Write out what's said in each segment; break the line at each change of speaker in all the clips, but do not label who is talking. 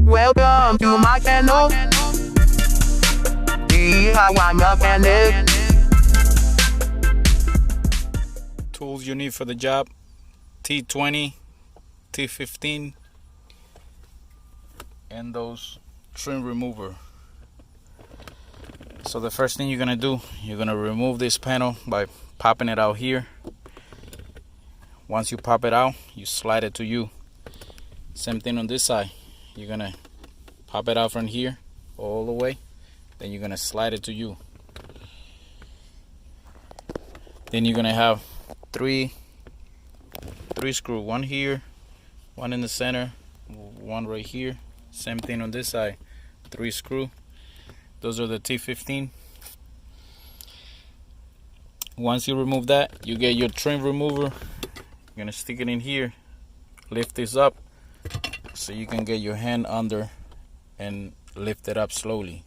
Welcome to my channel. DIY mechanic.
Tools you need for the job: T20, T15, and those trim remover. So the first thing you're gonna do, you're gonna remove this panel by popping it out here. Once you pop it out, you slide it to you. Same thing on this side. You're gonna pop it out from here all the way, then you're gonna slide it to you. Then you're gonna have three screws, one here, one in the center, one right here. Same thing on this side, 3 screws. Those are the T15. Once you remove that, you get your trim remover. You're gonna stick it in here, lift this up so you can get your hand under and lift it up slowly.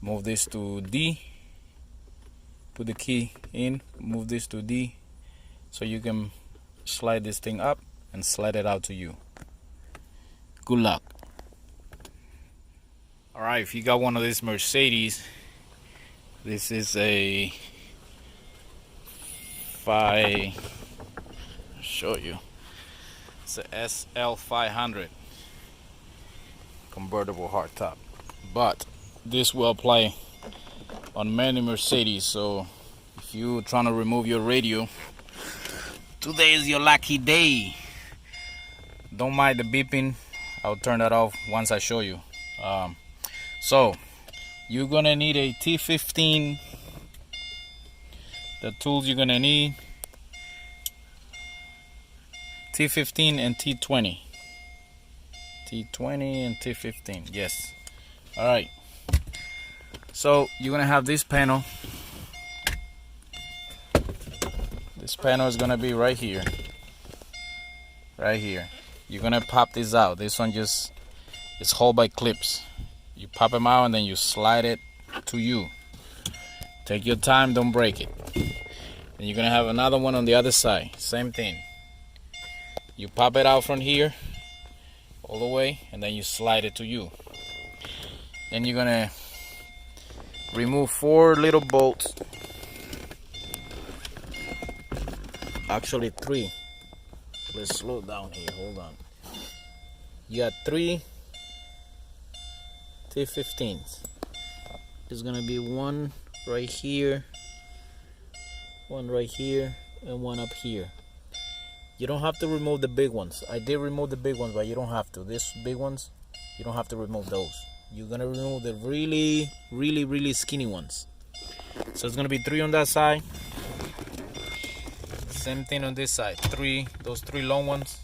Move this to D, put the key in, move this to D so you can slide this thing up and slide it out to you. Good luck. Alright, if you got one of these Mercedes, this is a show you. It's a SL500 convertible hardtop, but this will apply on many Mercedes. So if you're trying to remove your radio, today is your lucky day. Don't mind the beeping, I'll turn that off once I show you. So you're gonna need a T15. The tools you're gonna need: T15 and T20. T20 and T15, yes. Alright, so you're gonna have this panel. This panel is gonna be right here. Right here. You're gonna pop this out. This one just is held by clips. You pop them out and then you slide it to you. Take your time, don't break it. And you're gonna have another one on the other side. Same thing. You pop it out from here all the way and then you slide it to you. Then you're gonna remove 4 little bolts. Actually 3. Let's slow down here, hold on. You got 3 T15s. There's gonna be one right here, one right here, and one up here. You don't have to remove the big ones. I did remove the big ones, but you don't have to. These big ones, you don't have to remove those. You're gonna remove the really skinny ones. So it's gonna be 3 on that side. Same thing on this side. 3, those 3 long ones.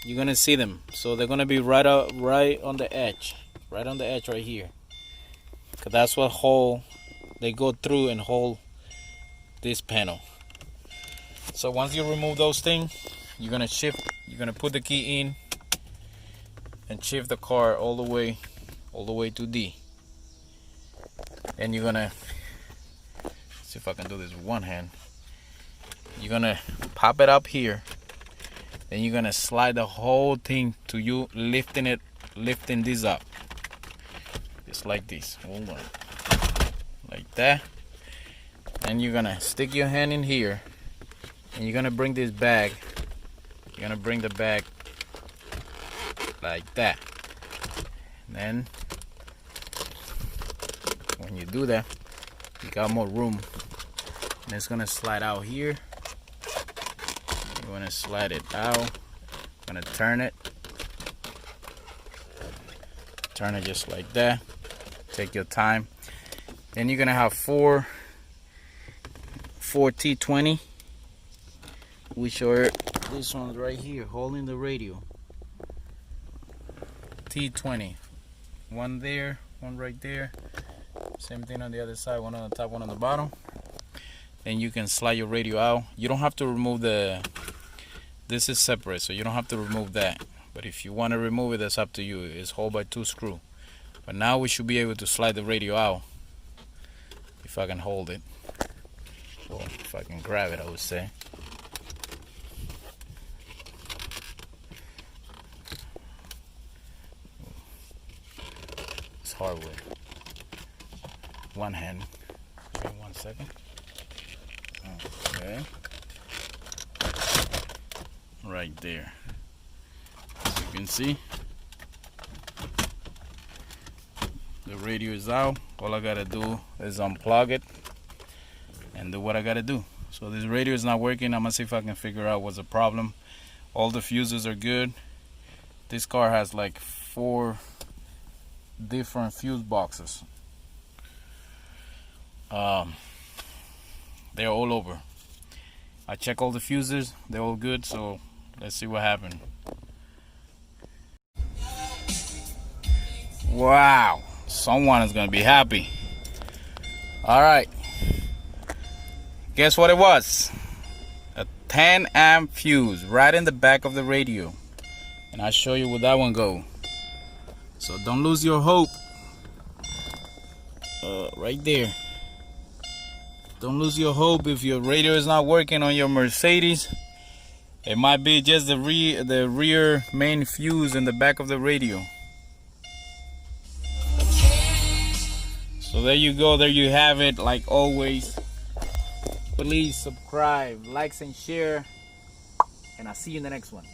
You're gonna see them. So they're gonna be right on the edge. Right on the edge right here. Cause that's what they go through and hold this panel. So once you remove those things, you're gonna put the key in and shift the car all the way to D. And you're gonna see if I can do this with one hand. You're gonna pop it up here, then you're gonna slide the whole thing to you, lifting this up, just like this. Hold on, like that. And you're gonna stick your hand in here, and you're gonna bring this bag. You're gonna bring the bag like that. And then when you do that, you got more room, and it's gonna slide out here. You want to slide it out. Gonna turn it just like that. Take your time. Then you're gonna have 4 T20, which are this one's right here holding the radio. T20, one there, one right there. Same thing on the other side, one on the top, one on the bottom. Then you can slide your radio out. You don't have to remove this is separate, so you don't have to remove that. But if you want to remove it, that's up to you. It's held by 2 screws. But now we should be able to slide the radio out. If I can hold it. Well, if I can grab it, I would say. this hard way. One hand. Okay, 1 second. Okay. Right there. As you can see, the radio is out. All I gotta do is unplug it and do what I gotta do. So this radio is not working. I'm gonna see if I can figure out what's the problem. All the fuses are good. This car has like 4 different fuse boxes. They're all over. I check all the fuses, they're all good, so let's see what happened. Wow, someone is gonna be happy. All right, guess what it was? A 10 amp fuse right in the back of the radio, and I'll show you where that one go. So don't lose your hope. Right there. Don't lose your hope if your radio is not working on your Mercedes. It might be just the rear main fuse in the back of the radio. So there you go, there you have it. Like always, please subscribe, likes and share, and I'll see you in the next one.